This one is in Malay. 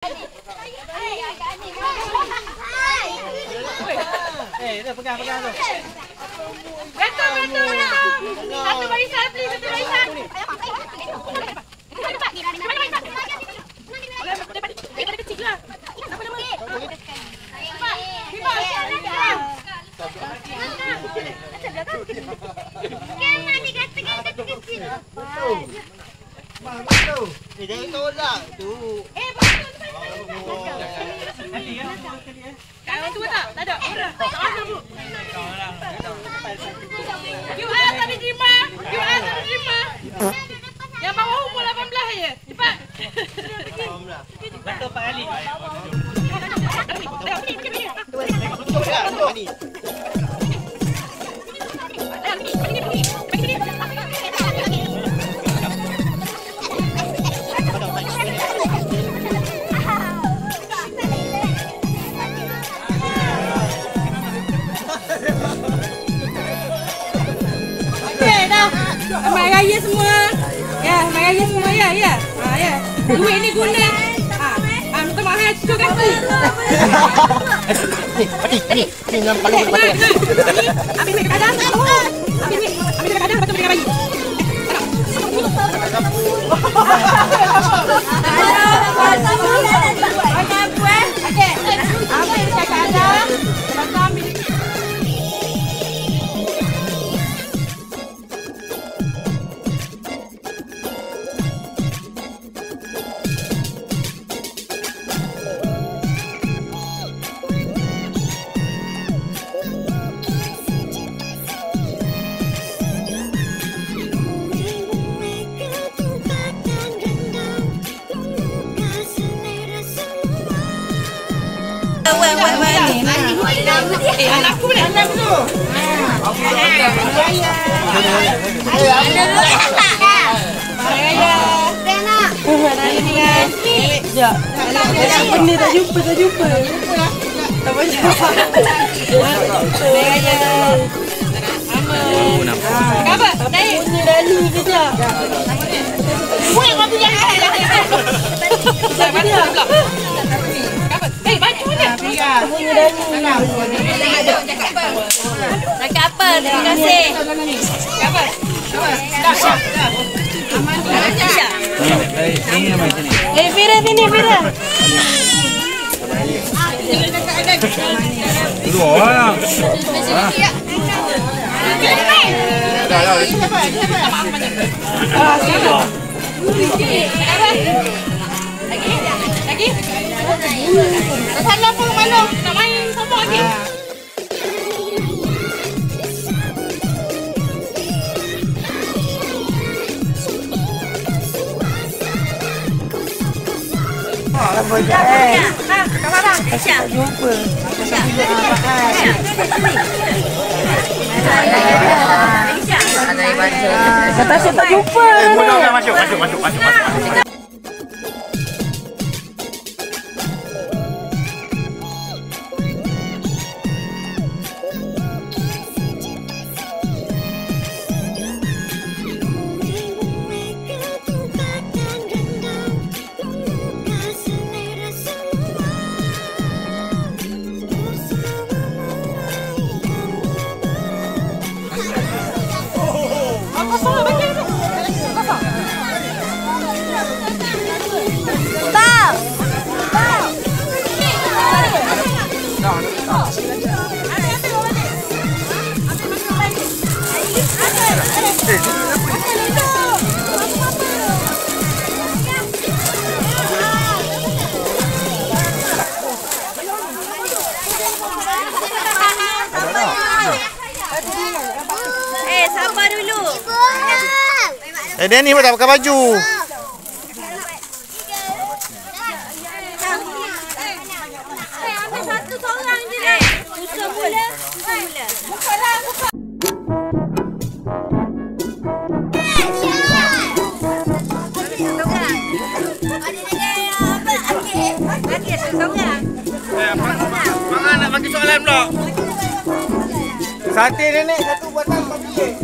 Dah pegang tu. Betul. Satu barisan please, satu barisan. Jangan tolak tu. Kawan tua tak? Tak ada. Ada bu. QR tak diterima. Yang bawah umur 18 je. Cepat. Betul Pak Ali. Mai raya semua. Ya, mai raya semua ya. Ya. Duit ni guna. Minta mahal cucu kaki. Ni nampak lu patut. Ambil duit kadang. Ambil duit kadang lepas tu berikan bayi. Anakku boleh. Benda tak jumpa. Tak boleh. Apa? Naik. Punya Dali kejap. Weh, kau punya. Jangan dia. Baju dia. Punya Dali. Cakap apa? Terima kasih. Cakap apa? Dah. Aman. Ini nama sini. Fira sini, Fira. Dulu orang. Dah. Lagi. Salah pun malu. Nak main sama lagi. Jumpa. Kata saya tak jumpa. Masuk. Sabar dulu. Dia ni tak pakai baju. Ambil satu seorang je. Susah mula. Buka. Mana nak bagi soalan pula? Sate nenek satu buatan 4 bilik.